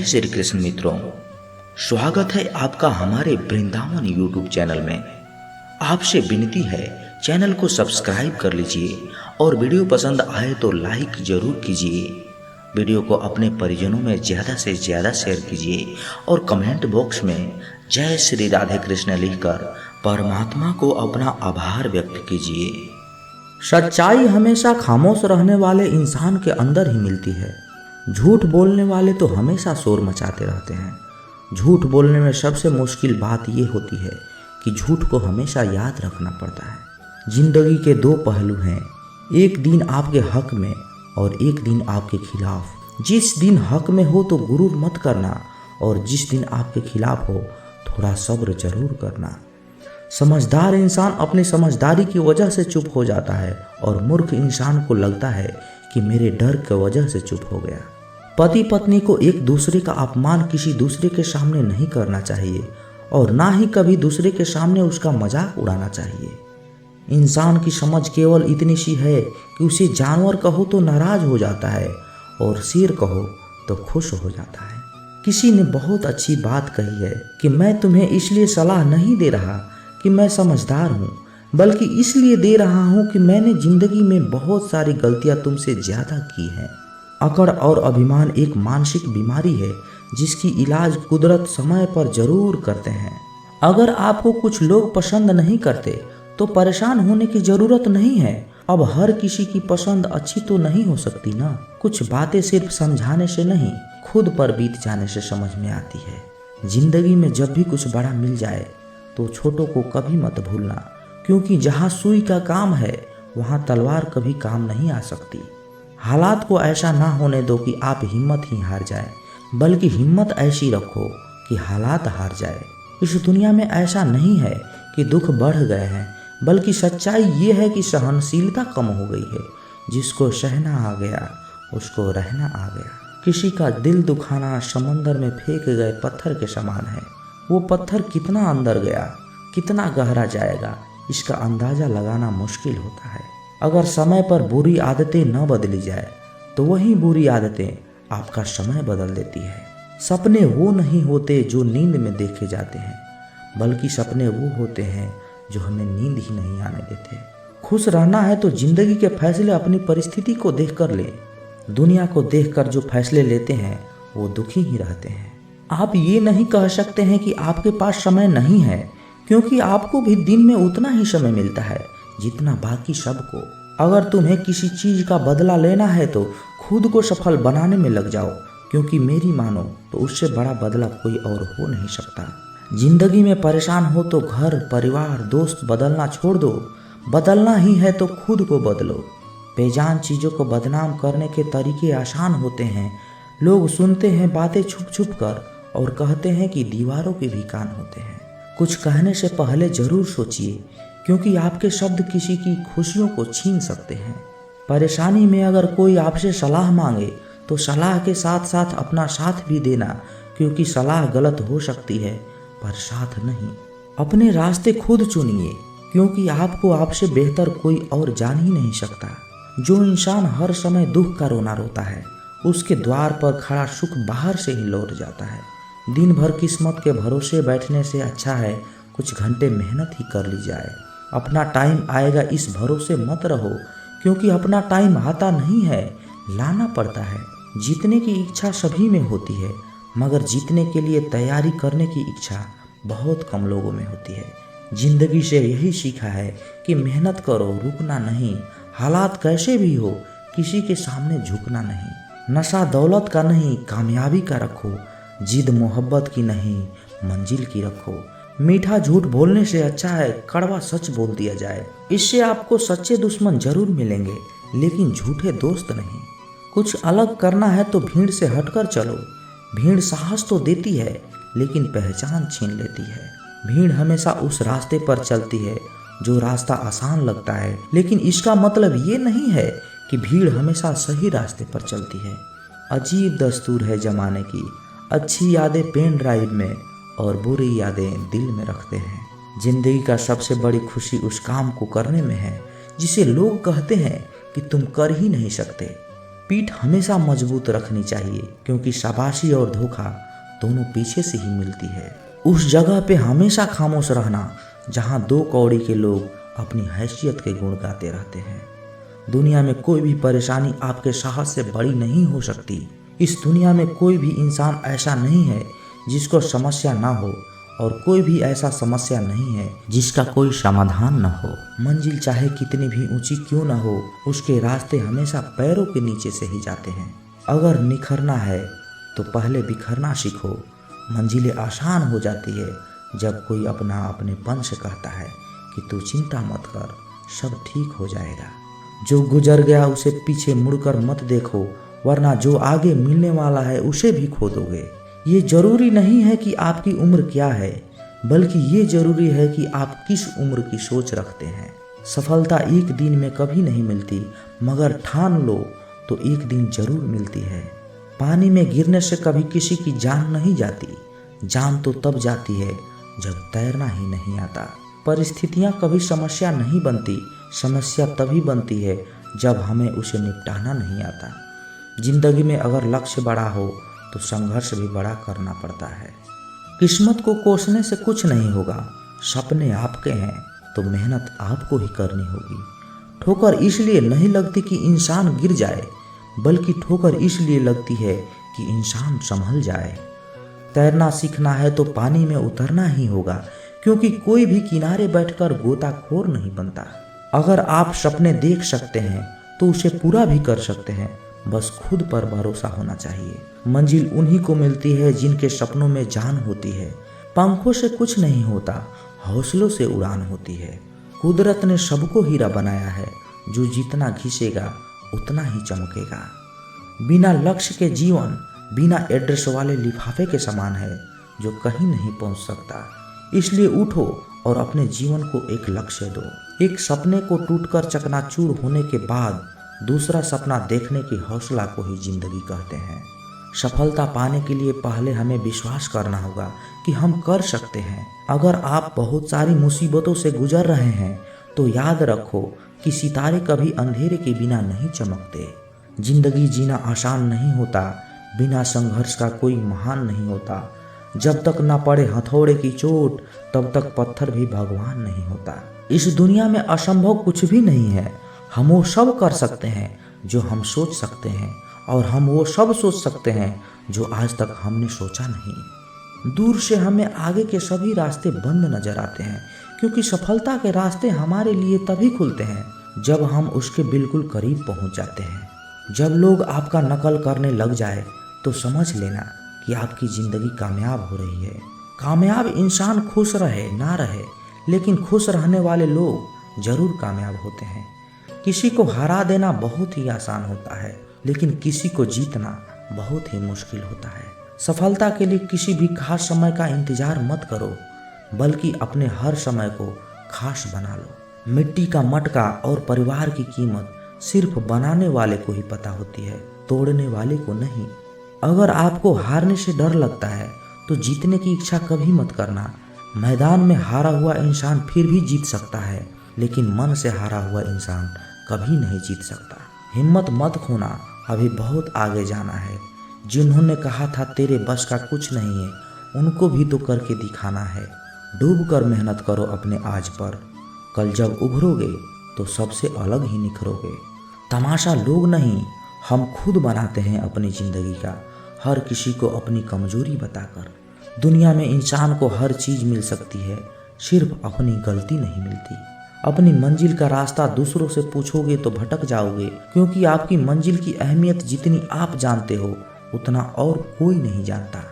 जय श्री कृष्ण मित्रों, स्वागत है आपका हमारे वृंदावन यूट्यूब चैनल में। आपसे विनती है, चैनल को सब्सक्राइब कर लीजिए और वीडियो पसंद आए तो लाइक जरूर कीजिए। वीडियो को अपने परिजनों में ज़्यादा से ज़्यादा शेयर कीजिए और कमेंट बॉक्स में जय श्री राधे कृष्ण लिखकर परमात्मा को अपना आभार व्यक्त कीजिए। सच्चाई हमेशा खामोश रहने वाले इंसान के अंदर ही मिलती है। झूठ बोलने वाले तो हमेशा शोर मचाते रहते हैं। झूठ बोलने में सबसे मुश्किल बात ये होती है कि झूठ को हमेशा याद रखना पड़ता है। जिंदगी के दो पहलू हैं, एक दिन आपके हक में और एक दिन आपके खिलाफ। जिस दिन हक में हो तो गुरूर मत करना और जिस दिन आपके खिलाफ हो थोड़ा सब्र जरूर करना। समझदार इंसान अपनी समझदारी की वजह से चुप हो जाता है और मूर्ख इंसान को लगता है कि मेरे डर की वजह से चुप हो गया। पति पत्नी को एक दूसरे का अपमान किसी दूसरे के सामने नहीं करना चाहिए और ना ही कभी दूसरे के सामने उसका मजाक उड़ाना चाहिए। इंसान की समझ केवल इतनी सी है कि उसे जानवर कहो तो नाराज हो जाता है और शेर कहो तो खुश हो जाता है। किसी ने बहुत अच्छी बात कही है कि मैं तुम्हें इसलिए सलाह नहीं दे रहा कि मैं समझदार हूँ, बल्कि इसलिए दे रहा हूँ कि मैंने जिंदगी में बहुत सारी गलतियाँ तुमसे ज़्यादा की हैं। अकड़ और अभिमान एक मानसिक बीमारी है जिसकी इलाज कुदरत समय पर जरूर करते हैं। अगर आपको कुछ लोग पसंद नहीं करते तो परेशान होने की जरूरत नहीं है। अब हर किसी की पसंद अच्छी तो नहीं हो सकती ना। कुछ बातें सिर्फ समझाने से नहीं, खुद पर बीत जाने से समझ में आती है। जिंदगी में जब भी कुछ बड़ा मिल जाए तो छोटों को कभी मत भूलना, क्योंकि जहाँ सुई का काम है वहाँ तलवार कभी काम नहीं आ सकती। हालात को ऐसा ना होने दो कि आप हिम्मत ही हार जाए, बल्कि हिम्मत ऐसी रखो कि हालात हार जाए। इस दुनिया में ऐसा नहीं है कि दुख बढ़ गए हैं, बल्कि सच्चाई ये है कि सहनशीलता कम हो गई है। जिसको सहना आ गया उसको रहना आ गया। किसी का दिल दुखाना समंदर में फेंक गए पत्थर के समान है। वो पत्थर कितना अंदर गया, कितना गहरा जाएगा, इसका अंदाज़ा लगाना मुश्किल होता है। अगर समय पर बुरी आदतें न बदली जाए तो वही बुरी आदतें आपका समय बदल देती है। सपने वो नहीं होते जो नींद में देखे जाते हैं, बल्कि सपने वो होते हैं जो हमें नींद ही नहीं आने देते। खुश रहना है तो जिंदगी के फैसले अपनी परिस्थिति को देखकर ले। दुनिया को देखकर जो फैसले लेते हैं वो दुखी ही रहते हैं। आप ये नहीं कह सकते हैं कि आपके पास समय नहीं है, क्योंकि आपको भी दिन में उतना ही समय मिलता है जितना बाकी सबको। अगर तुम्हें किसी चीज़ का बदला लेना है तो खुद को सफल बनाने में लग जाओ, क्योंकि मेरी मानो तो उससे बड़ा बदला कोई और हो नहीं सकता। जिंदगी में परेशान हो तो घर परिवार दोस्त बदलना छोड़ दो। बदलना ही है तो खुद को बदलो। बेजान चीज़ों को बदनाम करने के तरीके आसान होते हैं। लोग सुनते हैं बातें छुप छुप कर और कहते हैं कि दीवारों के भी कान होते हैं। कुछ कहने से पहले जरूर सोचिए, क्योंकि आपके शब्द किसी की खुशियों को छीन सकते हैं। परेशानी में अगर कोई आपसे सलाह मांगे तो सलाह के साथ साथ अपना साथ भी देना, क्योंकि सलाह गलत हो सकती है पर साथ नहीं। अपने रास्ते खुद चुनिए, क्योंकि आपको आपसे बेहतर कोई और जान ही नहीं सकता। जो इंसान हर समय दुख का रोना रोता है उसके द्वार पर खड़ा सुख बाहर से ही लौट जाता है। दिन भर किस्मत के भरोसे बैठने से अच्छा है कुछ घंटे मेहनत ही कर ली जाए। अपना टाइम आएगा इस भरोसे मत रहो, क्योंकि अपना टाइम आता नहीं है, लाना पड़ता है। जीतने की इच्छा सभी में होती है, मगर जीतने के लिए तैयारी करने की इच्छा बहुत कम लोगों में होती है। जिंदगी से यही सीखा है कि मेहनत करो, रुकना नहीं। हालात कैसे भी हो किसी के सामने झुकना नहीं। नशा दौलत का नहीं, कामयाबी का रखो। जिद मोहब्बत की नहीं, मंजिल की रखो। मीठा झूठ बोलने से अच्छा है कड़वा सच बोल दिया जाए। इससे आपको सच्चे दुश्मन जरूर मिलेंगे, लेकिन झूठे दोस्त नहीं। कुछ अलग करना है तो भीड़ से हटकर चलो। भीड़ साहस तो देती है, लेकिन पहचान छीन लेती है। भीड़ हमेशा उस रास्ते पर चलती है जो रास्ता आसान लगता है, लेकिन इसका मतलब ये नहीं है कि भीड़ हमेशा सही रास्ते पर चलती है। अजीब दस्तूर है जमाने की। अच्छी यादें पेन ड्राइव में और बुरी यादें दिल में रखते हैं। जिंदगी का सबसे बड़ी खुशी उस काम को करने में है जिसे लोग कहते हैं कि तुम कर ही नहीं सकते। पीठ हमेशा मजबूत रखनी चाहिए, क्योंकि शाबाशी और धोखा दोनों पीछे से ही मिलती है। उस जगह पे हमेशा खामोश रहना जहाँ 2 कौड़ी के लोग अपनी हैसियत के गुण गाते रहते हैं। दुनिया में कोई भी परेशानी आपके साहस से बड़ी नहीं हो सकती। इस दुनिया में कोई भी इंसान ऐसा नहीं है जिसको समस्या ना हो, और कोई भी ऐसा समस्या नहीं है जिसका कोई समाधान न हो। मंजिल चाहे कितनी भी ऊंची क्यों न हो, उसके रास्ते हमेशा पैरों के नीचे से ही जाते हैं। अगर निखरना है तो पहले बिखरना सीखो। मंजिलें आसान हो जाती है जब कोई अपना अपनेपन से कहता है कि तू चिंता मत कर, सब ठीक हो जाएगा। जो गुजर गया उसे पीछे मुड़कर मत देखो, वरना जो आगे मिलने वाला है उसे भी खो दोगे। ये जरूरी नहीं है कि आपकी उम्र क्या है, बल्कि ये जरूरी है कि आप किस उम्र की सोच रखते हैं। सफलता एक दिन में कभी नहीं मिलती, मगर ठान लो तो एक दिन जरूर मिलती है। पानी में गिरने से कभी किसी की जान नहीं जाती, जान तो तब जाती है जब तैरना ही नहीं आता। परिस्थितियाँ कभी समस्या नहीं बनती, समस्या तभी बनती है जब हमें उसे निपटाना नहीं आता। जिंदगी में अगर लक्ष्य बड़ा हो तो संघर्ष भी बड़ा करना पड़ता है। किस्मत को कोसने से कुछ नहीं होगा, सपने आपके हैं तो मेहनत आपको ही करनी होगी। ठोकर इसलिए नहीं लगती कि इंसान गिर जाए, बल्कि ठोकर इसलिए लगती है कि इंसान संभल जाए। तैरना सीखना है तो पानी में उतरना ही होगा, क्योंकि कोई भी किनारे बैठकर गोताखोर नहीं बनता। अगर आप सपने देख सकते हैं तो उसे पूरा भी कर सकते हैं, बस खुद पर भरोसा होना चाहिए। मंजिल उन्हीं को मिलती है जिनके सपनों में जान होती है। पंखों से कुछ नहीं होता, हौसलों से उड़ान होती है। कुदरत ने सबको हीरा बनाया है, जो जितना घिसेगा उतना ही चमकेगा। बिना लक्ष्य के जीवन बिना एड्रेस वाले लिफाफे के समान है, जो कहीं नहीं पहुंच सकता। इसलिए उठो और अपने जीवन को एक लक्ष्य दो। एक सपने को टूटकर चकनाचूर होने के बाद दूसरा सपना देखने की हौसला को ही जिंदगी कहते हैं। सफलता पाने के लिए पहले हमें विश्वास करना होगा कि हम कर सकते हैं। अगर आप बहुत सारी मुसीबतों से गुजर रहे हैं तो याद रखो कि सितारे कभी अंधेरे के बिना नहीं चमकते। जिंदगी जीना आसान नहीं होता, बिना संघर्ष का कोई महान नहीं होता। जब तक ना पड़े हथौड़े की चोट तब तक पत्थर भी भगवान नहीं होता। इस दुनिया में असंभव कुछ भी नहीं है। हम वो सब कर सकते हैं जो हम सोच सकते हैं, और हम वो सब सोच सकते हैं जो आज तक हमने सोचा नहीं। दूर से हमें आगे के सभी रास्ते बंद नजर आते हैं, क्योंकि सफलता के रास्ते हमारे लिए तभी खुलते हैं जब हम उसके बिल्कुल करीब पहुंच जाते हैं। जब लोग आपका नकल करने लग जाए तो समझ लेना कि आपकी जिंदगी कामयाब हो रही है। कामयाब इंसान खुश रहे ना रहे, लेकिन खुश रहने वाले लोग जरूर कामयाब होते हैं। किसी को हरा देना बहुत ही आसान होता है, लेकिन किसी को जीतना बहुत ही मुश्किल होता है। सफलता के लिए किसी भी खास समय का इंतजार मत करो, बल्कि अपने हर समय को खास बना लो। मिट्टी का मटका और परिवार की कीमत सिर्फ बनाने वाले को ही पता होती है, तोड़ने वाले को नहीं। अगर आपको हारने से डर लगता है तो जीतने की इच्छा कभी मत करना। मैदान में हारा हुआ इंसान फिर भी जीत सकता है, लेकिन मन से हारा हुआ इंसान कभी नहीं जीत सकता। हिम्मत मत खोना, अभी बहुत आगे जाना है। जिन्होंने कहा था तेरे बस का कुछ नहीं है, उनको भी तो करके दिखाना है। डूब कर मेहनत करो अपने आज पर, कल जब उभरोगे तो सबसे अलग ही निखरोगे। तमाशा लोग नहीं, हम खुद बनाते हैं अपनी जिंदगी का, हर किसी को अपनी कमजोरी बताकर। दुनिया में इंसान को हर चीज मिल सकती है, सिर्फ अपनी गलती नहीं मिलती। अपनी मंजिल का रास्ता दूसरों से पूछोगे तो भटक जाओगे, क्योंकि आपकी मंजिल की अहमियत जितनी आप जानते हो उतना और कोई नहीं जानता।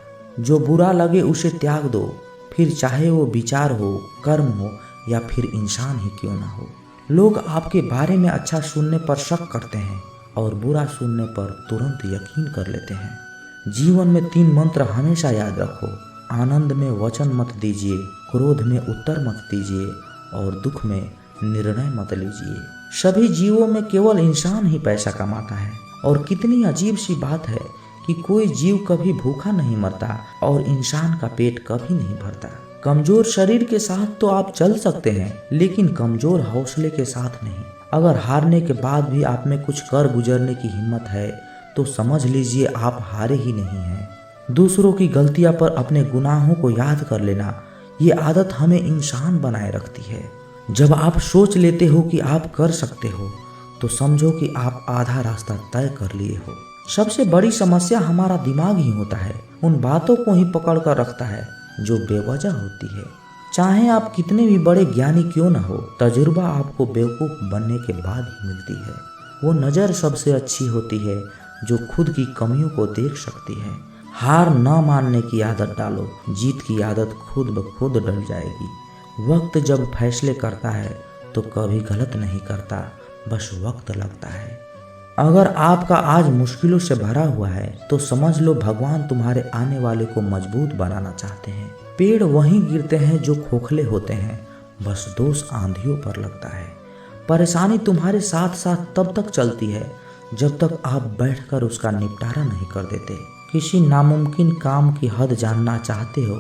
जो बुरा लगे उसे त्याग दो, फिर चाहे वो विचार हो, कर्म हो या फिर इंसान ही क्यों ना हो। लोग आपके बारे में अच्छा सुनने पर शक करते हैं और बुरा सुनने पर तुरंत यकीन कर लेते हैं। जीवन में 3 मंत्र हमेशा याद रखो। आनंद में वचन मत दीजिए, क्रोध में उत्तर मत दीजिए और दुख में निर्णय मत लीजिए। सभी जीवों में केवल इंसान ही पैसा कमाता है, और कितनी अजीब सी बात है कि कोई जीव कभी भूखा नहीं मरता और इंसान का पेट कभी नहीं भरता। कमजोर शरीर के साथ तो आप चल सकते हैं, लेकिन कमजोर हौसले के साथ नहीं। अगर हारने के बाद भी आप में कुछ कर गुजरने की हिम्मत है तो समझ लीजिए आप हारे ही नहीं हैं। दूसरों की गलतियां पर अपने गुनाहों को याद कर लेना, ये आदत हमें इंसान बनाए रखती है। जब आप सोच लेते हो कि आप कर सकते हो तो समझो कि आप आधा रास्ता तय कर लिए हो। सबसे बड़ी समस्या हमारा दिमाग ही होता है, उन बातों को ही पकड़ कर रखता है जो बेवजह होती है। चाहे आप कितने भी बड़े ज्ञानी क्यों न हो, तजुर्बा आपको बेवकूफ़ बनने के बाद ही मिलती है। वो नज़र सबसे अच्छी होती है जो खुद की कमियों को देख सकती है। हार न मानने की आदत डालो, जीत की आदत खुद ब खुद डल जाएगी। वक्त जब फैसले करता है तो कभी गलत नहीं करता, बस वक्त लगता है। अगर आपका आज मुश्किलों से भरा हुआ है तो समझ लो भगवान तुम्हारे आने वाले को मजबूत बनाना चाहते हैं। पेड़ वहीं गिरते हैं जो खोखले होते हैं, बस दोष आंधियों पर लगता है। परेशानी तुम्हारे साथ साथ तब तक चलती है जब तक आप बैठकर उसका निपटारा नहीं कर देते। किसी नामुमकिन काम की हद जानना चाहते हो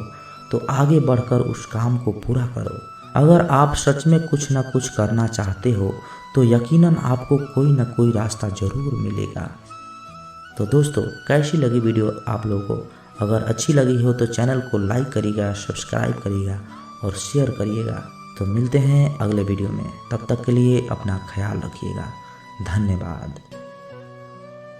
तो आगे बढ़कर उस काम को पूरा करो। अगर आप सच में कुछ न कुछ करना चाहते हो तो यकीनन आपको कोई न कोई रास्ता जरूर मिलेगा। तो दोस्तों, कैसी लगी वीडियो आप लोगों को? अगर अच्छी लगी हो तो चैनल को लाइक करिएगा, सब्सक्राइब करिएगा और शेयर करिएगा। तो मिलते हैं अगले वीडियो में, तब तक के लिए अपना ख्याल रखिएगा। धन्यवाद।